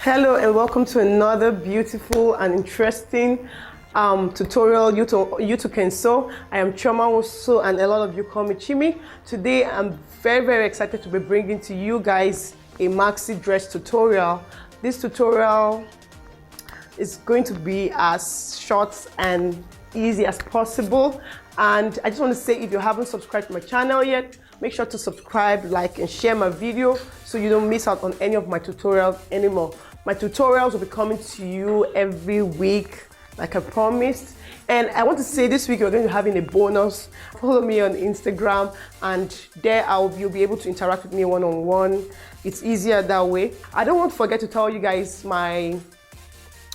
Hello and welcome to another beautiful and interesting tutorial you can sew. I am Chioma Nwosu and a lot of you call me Chimi. Today I'm very excited to be bringing to you guys a maxi dress tutorial. This tutorial is going to be as short and easy as possible, and I just want to say, if you haven't subscribed to my channel yet, make sure to subscribe, like and share my video so you don't miss out on any of my tutorials anymore. My tutorials will be coming to you every week like I promised, and I want to say this week we're going to be having a bonus. Follow me on Instagram and there you'll be able to interact with me one-on-one. It's easier that way. I don't want to forget to tell you guys my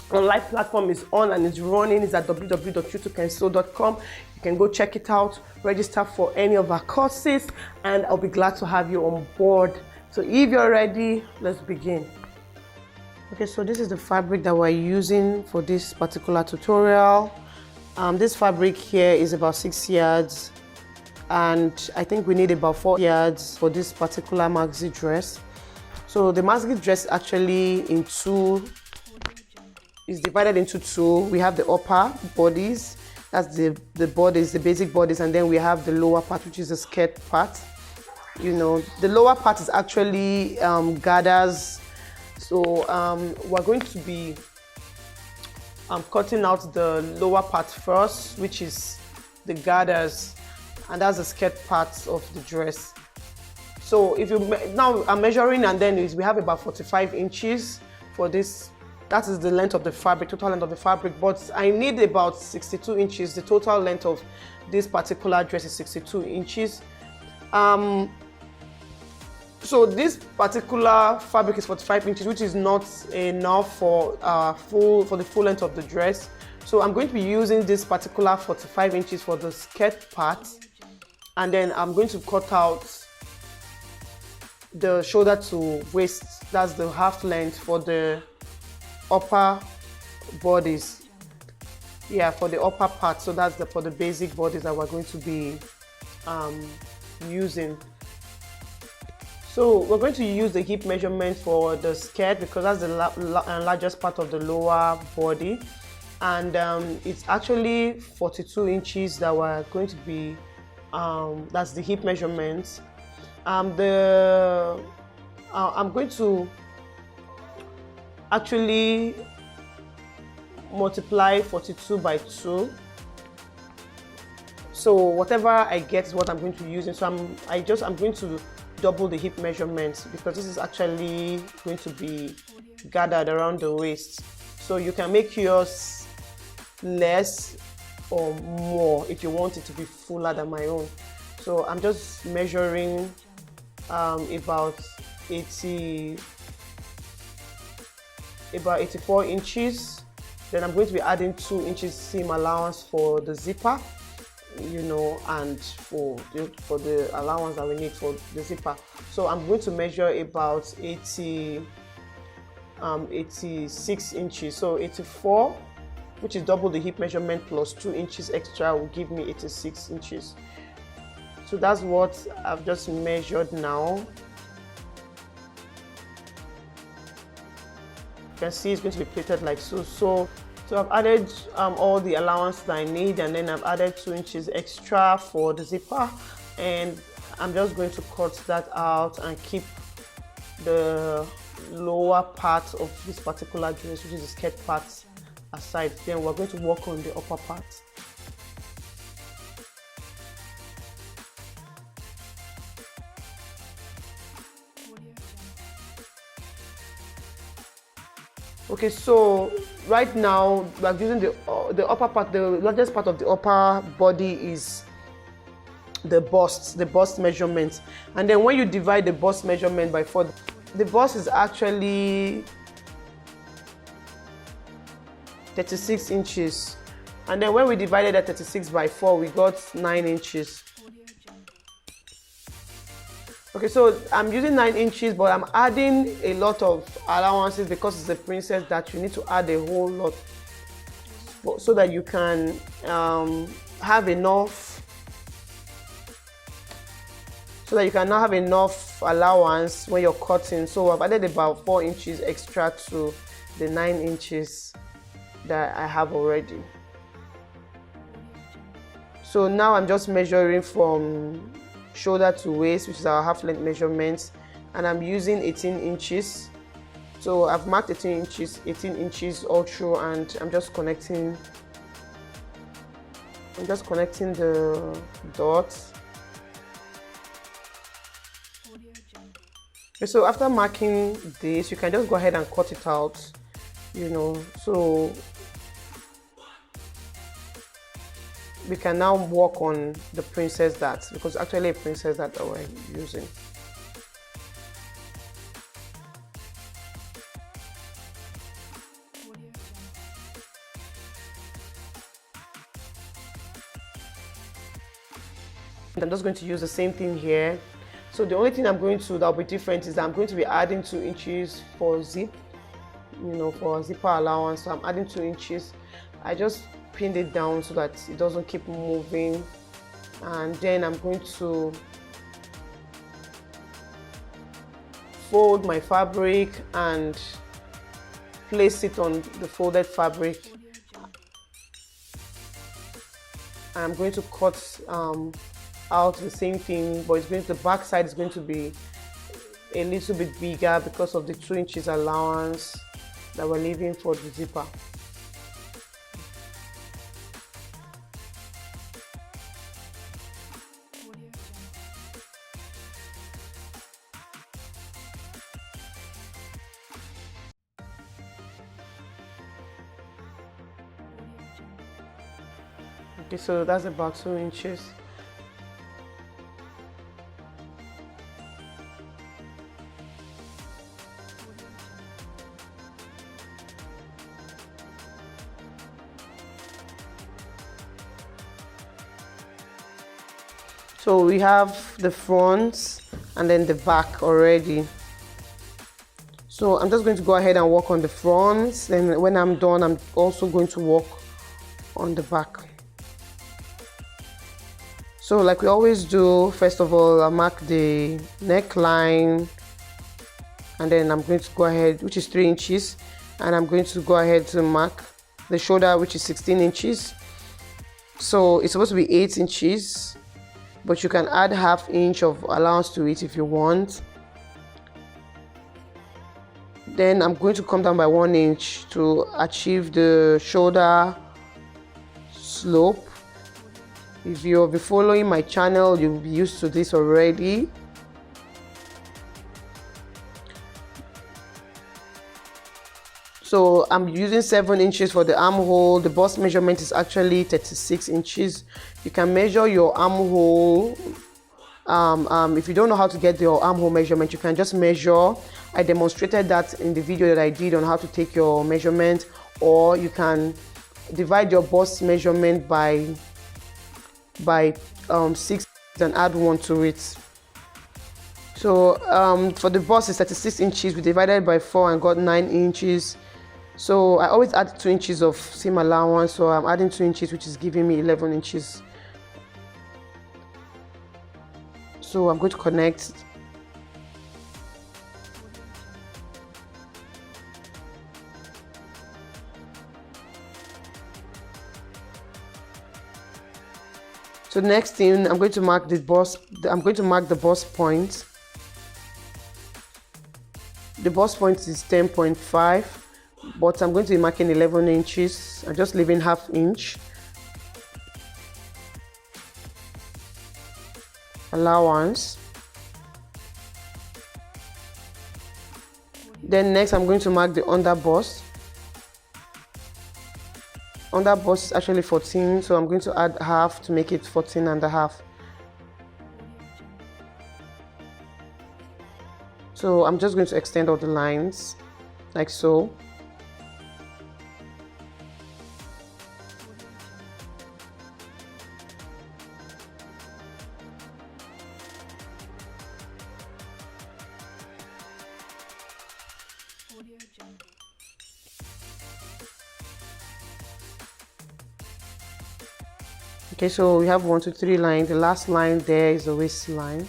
online platform is on and is running. It's at www.youtoocansew.com. You can go check it out, register for any of our courses, and I'll be glad to have you on board. So if you're ready, let's begin. Okay, so this is the fabric that we're using for this particular tutorial. This fabric here is about 6 yards, and I think we need about 4 yards for this particular maxi dress. So the maxi dress actually is divided into two. We have the upper bodies, that's the bodies, the basic bodies, and then we have the lower part, which is the skirt part. You know, the lower part is actually gathers. So we're going to be cutting out the lower part first, which is the gathers, and that's the skirt part of the dress. So if you now I'm measuring, and then we have about 45 inches for this. That is the length of the fabric, total length of the fabric, but I need about 62 inches. The total length of this particular dress is 62 inches. So this particular fabric is 45 inches, which is not enough for the full length of the dress. So I'm going to be using this particular 45 inches for the skirt part, and then I'm going to cut out the shoulder to waist. That's the half length for the upper bodies. Yeah, for the upper part. So that's for the basic bodies that we're going to be using. So we're going to use the hip measurement for the skirt because that's the largest part of the lower body, and it's actually 42 inches that we're going to be that's the hip measurement. I'm going to actually multiply 42 by 2. So whatever I get is what I'm going to be using. So I'm going to double the hip measurements because this is actually going to be gathered around the waist. So you can make yours less or more if you want it to be fuller than my own. So I'm just measuring about 84 inches. Then I'm going to be adding 2 inches seam allowance for the zipper, you know, and for the allowance that we need for the zipper. So I'm going to measure about 86 inches. So 84, which is double the hip measurement, plus 2 inches extra will give me 86 inches. So that's what I've just measured now. You can see it's going to be plated like so. So I've added all the allowance that I need, and then I've added 2 inches extra for the zipper, and I'm just going to cut that out and keep the lower part of this particular dress, which is the skirt part, aside. Then we're going to work on the upper part. Okay, so right now we're using the upper part. The largest part of the upper body is the bust measurement, and then when you divide the bust measurement by 4, the bust is actually 36 inches, and then when we divided that 36 by 4, we got 9 inches. Okay, so I'm using 9 inches, but I'm adding a lot of allowances because it's a princess that you need to add a whole lot so that you can have enough so that you can now have enough allowance when you're cutting. So I've added about 4 inches extra to the 9 inches that I have already. So now I'm just measuring from shoulder to waist, which is our half length measurements, and I'm using 18 inches. So I've marked 18 inches all through, and I'm just connecting the dots. So after marking this, you can just go ahead and cut it out, so we can now work on the princess dart, because actually a princess dart that we're using. I'm just going to use the same thing here. So the only thing that'll be different is that I'm going to be adding 2 inches for zip, for zipper allowance. So I'm adding 2 inches. I just pinned it down so that it doesn't keep moving, and then I'm going to fold my fabric and place it on the folded fabric. I'm going to cut out the same thing, but the back side is going to be a little bit bigger because of the 2 inches allowance that we're leaving for the zipper. Okay, so that's about 2 inches. So we have the front and then the back already. So I'm just going to go ahead and work on the front. Then when I'm done, I'm also going to work on the back. So like we always do, first of all, I'll mark the neckline, and then I'm going to go ahead, which is 3 inches, and I'm going to go ahead to mark the shoulder, which is 16 inches. So it's supposed to be 8 inches, but you can add ½ inch of allowance to it if you want. Then I'm going to come down by 1 inch to achieve the shoulder slope. If you'll be following my channel, you'll be used to this already. So I'm using 7 inches for the armhole. The bust measurement is actually 36 inches. You can measure your armhole. If you don't know how to get your armhole measurement, you can just measure. I demonstrated that in the video that I did on how to take your measurement, or you can divide your bust measurement by 6 and add 1 to it. So for the bust is 36 inches. We divided by 4 and got 9 inches. So I always add 2 inches of seam allowance, so I'm adding 2 inches, which is giving me 11 inches. So I'm going to connect. So next thing, I'm going to mark the bust. I'm going to mark the bust point. The bust point is 10.5, but I'm going to be marking 11 inches. I'm just leaving ½ inch allowance. Then next, I'm going to mark the under bust. Under bust is actually 14, so I'm going to add ½ to make it 14.5. So I'm just going to extend all the lines like so. Okay, so we have 1, 2, 3 lines. The last line there is the waistline.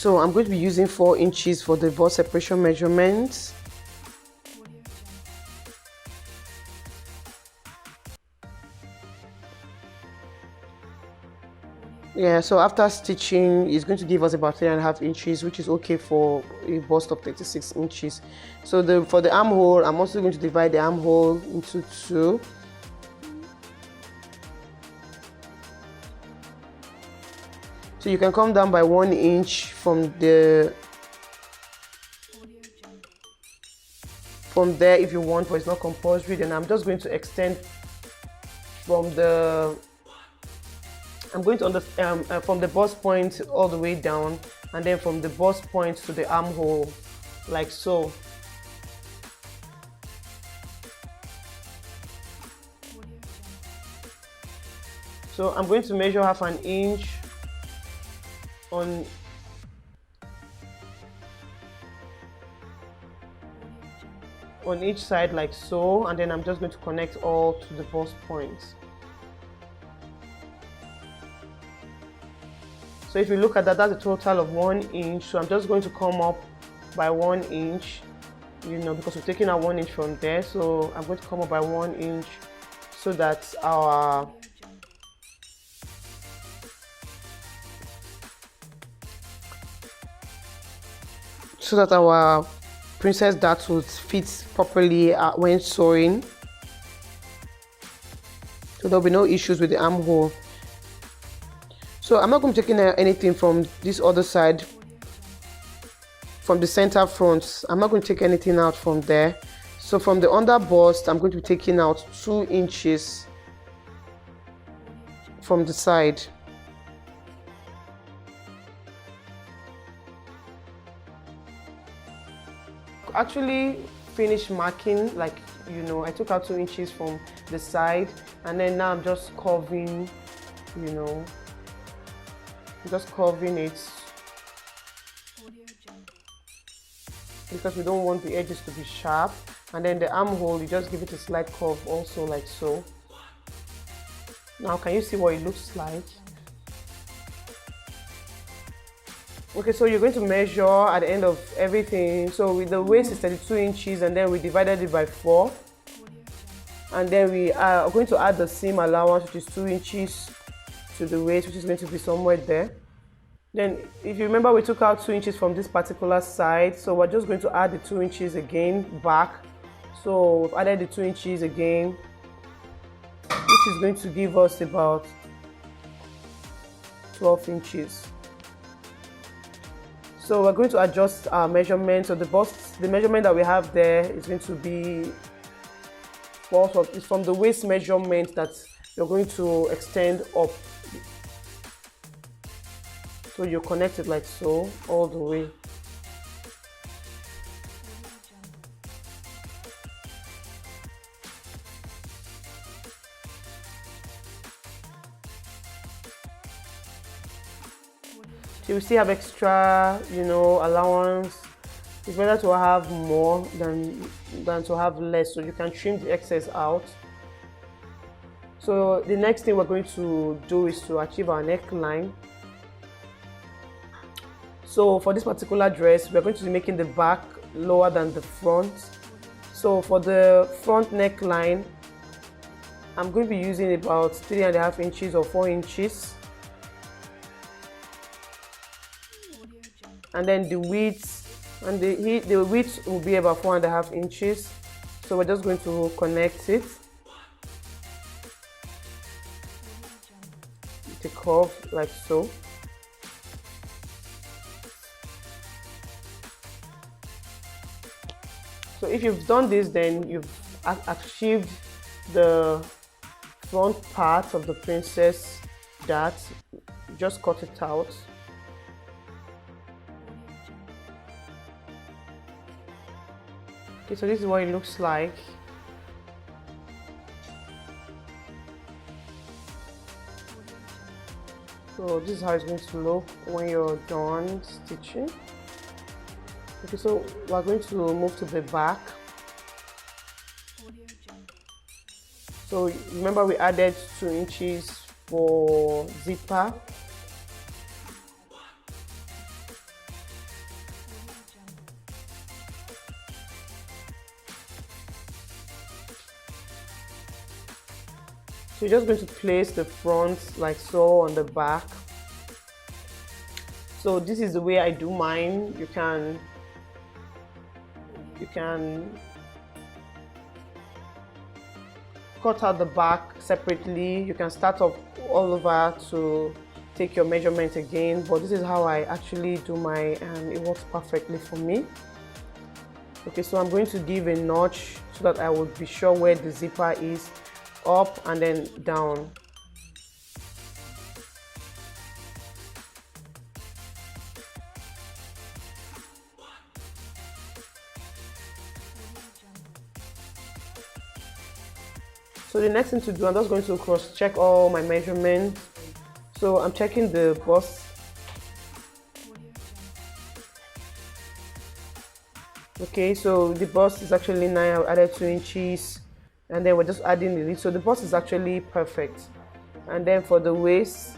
So I'm going to be using 4 inches for the bust separation measurements. Yeah, so after stitching, it's going to give us about 3.5 inches, which is okay for a bust of 36 inches. So for the armhole, I'm also going to divide the armhole into 2. So you can come down by 1 inch from there if you want, but it's not compulsory. Then I'm just going to extend from the from the bust point all the way down, and then from the bust point to the armhole, like so. So I'm going to measure 1/2 inch on each side, like so, and then I'm just going to connect all to the bust points. So if you look at that, that's a total of 1 inch. So I'm just going to come up by 1 inch, you know, because we're taking out 1 inch from there. So I'm going to come up by 1 inch so that our princess dart would fit properly when sewing. So there'll be no issues with the armhole. So I'm not going to be taking anything from this other side, from the center front. I'm not going to take anything out from there. So from the under bust, I'm going to be taking out 2 inches from the side. Actually finished marking, like, you know, I took out 2 inches from the side, and then now I'm just curving, you know, just curving it because we don't want the edges to be sharp. And then the armhole, you just give it a slight curve also, like so. Now can you see what it looks like? Okay, so you're going to measure at the end of everything. So with the waist is 32 inches, and then we divided it by 4, and then we are going to add the seam allowance, which is 2 inches to the waist, which is going to be somewhere there. Then if you remember, we took out 2 inches from this particular side, so we're just going to add the 2 inches again back. So we've added the 2 inches again, which is going to give us about 12 inches. So we're going to adjust our measurement. So the measurement that we have there is going to be it's from the waist measurement that you're going to extend up. So you connect it like so all the way. So you still have extra, you know, allowance. It's better to have more than to have less, so you can trim the excess out. So the next thing we're going to do is to achieve our neckline. So for this particular dress, we're going to be making the back lower than the front. So for the front neckline, I'm going to be using about 3.5 inches or 4 inches. And then the width and the width will be about 4.5 inches. So we're just going to connect it. The curve like so. So if you've done this, then you've achieved the front part of the princess dart. Just cut it out. Okay, so this is what it looks like. So this is how it's going to look when you're done stitching. Okay, so we're going to move to the back. So remember, we added 2 inches for zipper. So you're just going to place the front like so on the back. So this is the way I do mine. You can cut out the back separately. You can start off all over to take your measurement again, but this is how I actually do mine, and it works perfectly for me. Okay, so I'm going to give a notch so that I will be sure where the zipper is, up and then down. So the next thing to do, I'm just going to cross check all my measurements. So I'm checking the bust. Okay, so the bust is actually 9. I added 2 inches, and then we're just adding the lid. So the bust is actually perfect. And then for the waist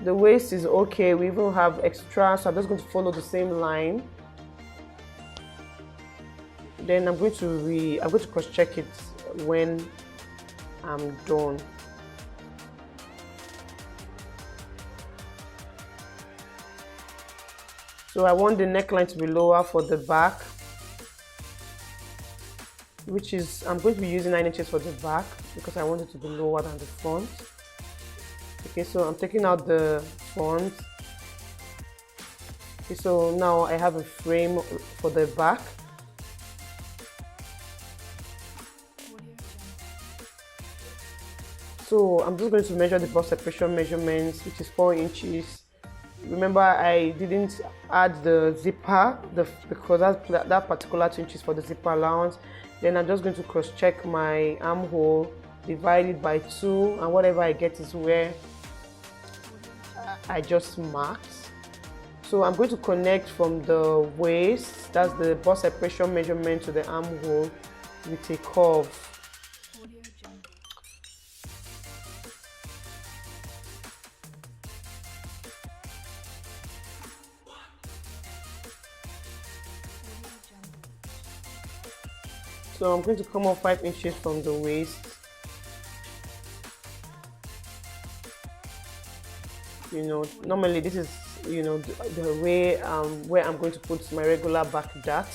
is okay. We even have extra, so I'm just going to follow the same line. Then I'm going to cross check it when I'm done. So I want the neckline to be lower for the back, which is, I'm going to be using 9 inches for the back because I want it to be lower than the front. Okay, so I'm taking out the front. Okay, so now I have a frame for the back. So I'm just going to measure the bust separation measurements, which is 4 inches. Remember, I didn't add the zipper because that particular 2 inches for the zipper allowance. Then I'm just going to cross check my armhole, divide it by 2, and whatever I get is where I just marked. So I'm going to connect from the waist, that's the bust separation measurement, to the armhole with a curve. So I'm going to come off 5 inches from the waist. You know, normally this is, you know, the way where I'm going to put my regular back dart.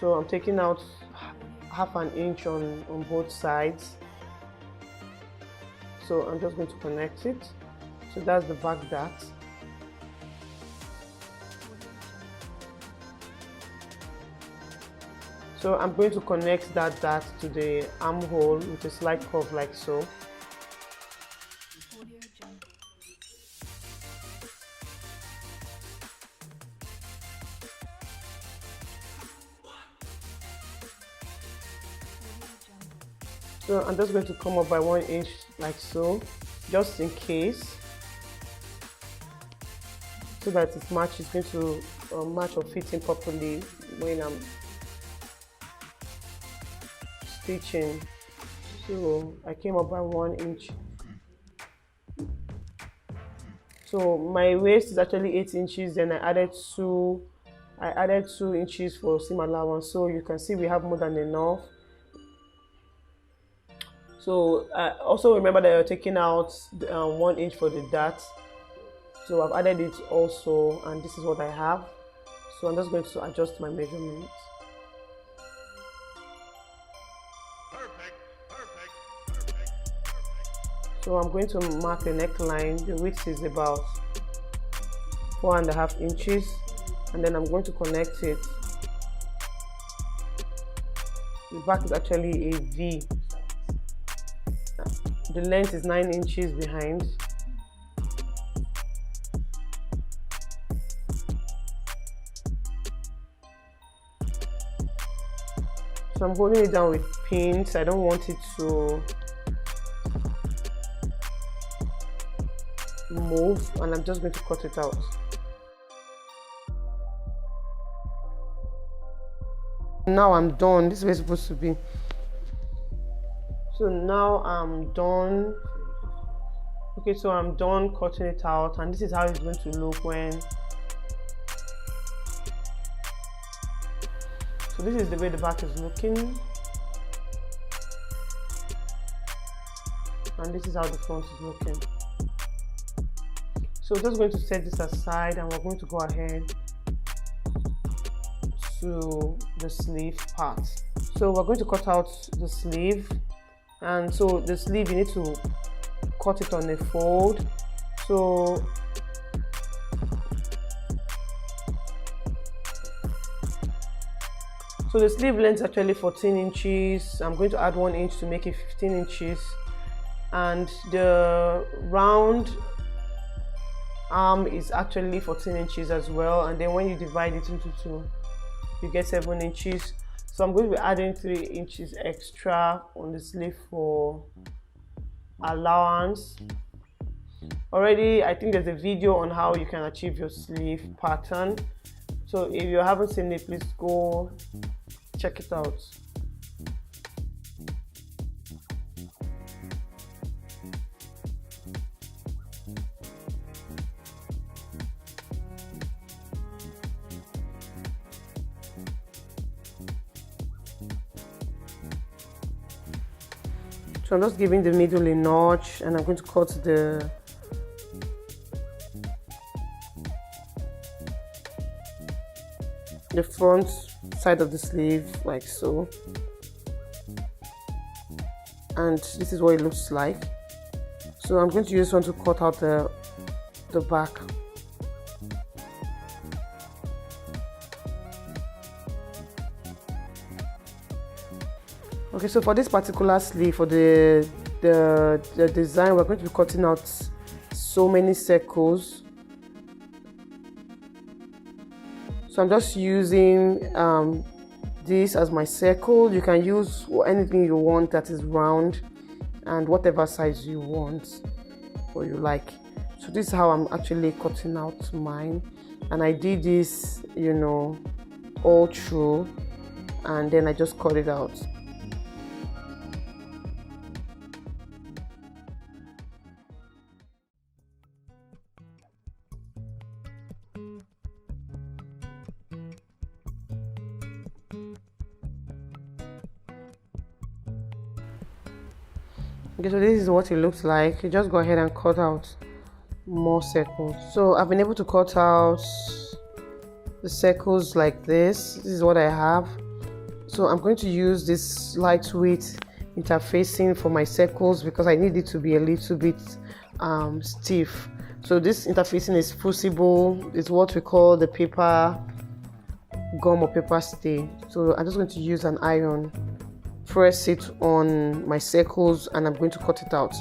So I'm taking out half an inch on both sides. So I'm just going to connect it. So that's the back dart. So I'm going to connect that dart to the armhole with a slight curve like so. So I'm just going to come up by 1 inch like so, just in case, so that it's going to match or fit in properly when I'm stitching. So I came up by 1 inch. So my waist is actually 8 inches, then I added 2 inches for seam allowance, so you can see we have more than enough. So also remember that you're taking out 1 inch for the dart. So I've added it also, and this is what I have. So I'm just going to adjust my measurements. So I'm going to mark the neckline. The width is about 4.5 inches, and then I'm going to connect it. The back is actually a V. The length is 9 inches behind. So I'm holding it down with pins. I don't want it to move, and I'm just going to cut it out. Now I'm done. This is where it's supposed to be. So now I'm done. Okay, so I'm done cutting it out, and this is how it's going to look when. So this is the way the back is looking. and this is how the front is looking. So just going to set this aside, and we're going to go ahead to the sleeve part. So we're going to cut out the sleeve, and so the sleeve, you need to cut it on a fold. So the sleeve length is actually 14 inches. I'm going to add 1 inch to make it 15 inches, and the round arm is actually 14 inches as well, and then when you divide it into 2, you get 7 inches. So I'm going to be adding 3 inches extra on the sleeve for allowance. Already, I think there's a video on how you can achieve your sleeve pattern. So if you haven't seen it, please go check it out. So I'm just giving the middle a notch, and I'm going to cut the front side of the sleeve like so, and this is what it looks like. So I'm going to use one to cut out the back. Okay, so for this particular sleeve, for the design, we're going to be cutting out so many circles. So I'm just using this as my circle. You can use anything you want that is round, and whatever size you want or you like. So this is how I'm actually cutting out mine, and I did this, you know, all through, and then I just cut it out. Okay, so this is what it looks like. You just go ahead and cut out more circles. So I've been able to cut out the circles like this. This is what I have. So I'm going to use this lightweight interfacing for my circles because I need it to be a little bit stiff. So this interfacing is fusible. It's what we call the paper gum or paper stay. So I'm just going to use an iron, press it on my circles, and I'm going to cut it out.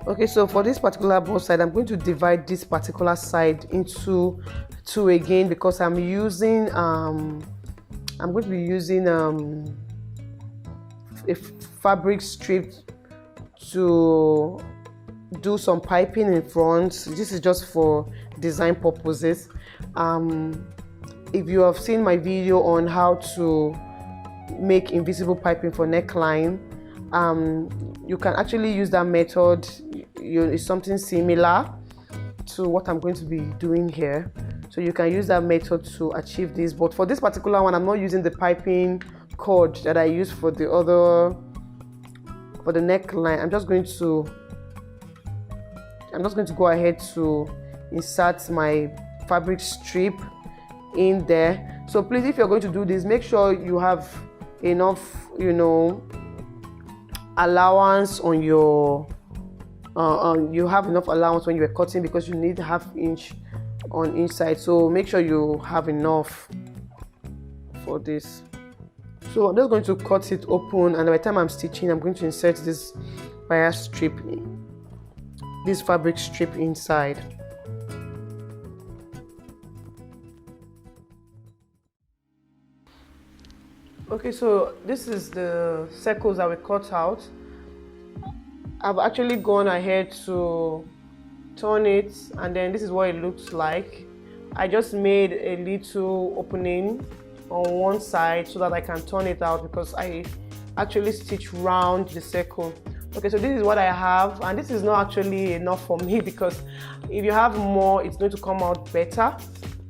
Okay, so for this particular bow side, I'm going to divide this particular side into 2 again because I'm using I'm going to be using a fabric strip to do some piping in front. This is just for design purposes. If you have seen my video on how to make invisible piping for neckline, you can actually use that method. It's something similar to what I'm going to be doing here, so you can use that method to achieve this. But for this particular one, I'm not using the piping cord that I use for the neckline. I'm just going to go ahead to insert my fabric strip in there. So please, if you're going to do this, make sure you have enough, you know, allowance on your you have enough allowance when you're cutting, because you need 1/2 inch on inside. So make sure you have enough for this. So I'm just going to cut it open, and by the time I'm stitching, I'm going to insert this bias strip, this fabric strip inside. Okay, so this is the circles that we cut out. I've actually gone ahead to turn it, and then this is what it looks like. I just made a little opening on one side so that I can turn it out, because I actually stitch round the circle. Okay, so this is what I have, and this is not actually enough for me, because if you have more, it's going to come out better,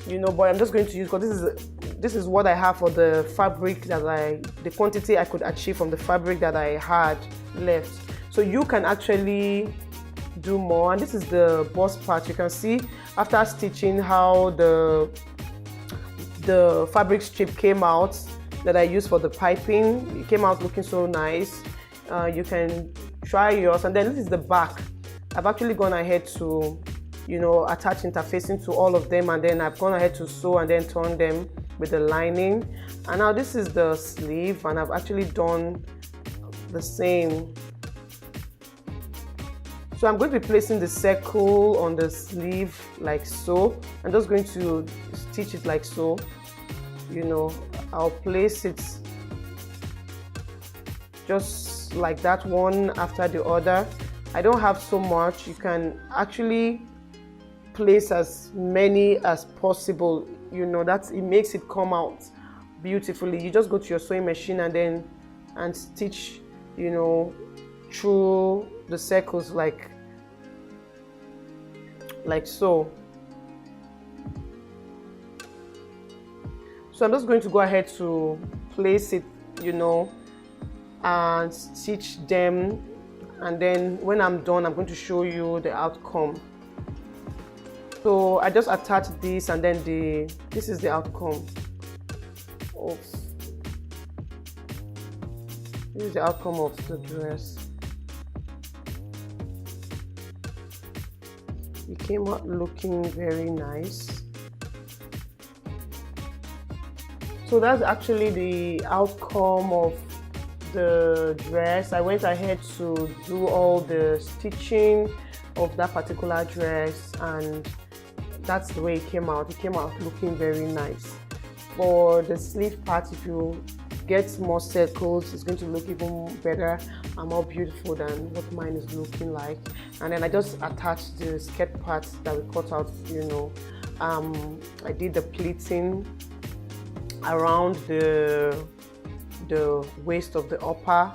you know. But I'm just going to use, because this is what I have for the fabric that the quantity I could achieve from the fabric that I had left. So you can actually do more. And this is the bust part. You can see after stitching how the fabric strip came out that I used for the piping. It came out looking so nice. You can try yours. And then this is the back. I've actually gone ahead to, you know, attach interfacing to all of them, and then I've gone ahead to sew and then turn them with the lining. And now this is the sleeve, and I've actually done the same. So I'm going to be placing the circle on the sleeve like so. I'm just going to stitch it like so. You know, I'll place it just like that, one after the other. I don't have so much. You can actually place as many as possible. You know, that it makes it come out beautifully. You just go to your sewing machine and stitch, you know, through the circles like so. So I'm just going to go ahead to place it, you know, and stitch them, and then when I'm done, I'm going to show you the outcome. So I just attached this, and then this is the outcome of the dress. It came out looking very nice. So that's actually the outcome of the dress. I went ahead to do all the stitching of that particular dress, and that's the way it came out. It came out looking very nice. For the sleeve part, if you get more circles, it's going to look even better and more beautiful than what mine is looking like. And then I just attached the skirt part that we cut out, you know. I did the pleating around the waist of the upper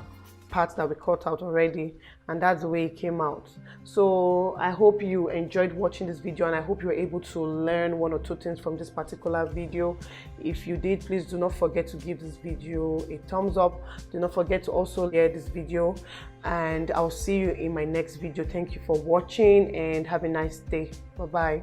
part that we cut out already, and that's the way it came out. So I hope you enjoyed watching this video, and I hope you were able to learn one or two things from this particular video. If you did, please do not forget to give this video a thumbs up. Do not forget to also share this video, and I'll see you in my next video. Thank you for watching and have a nice day. Bye bye.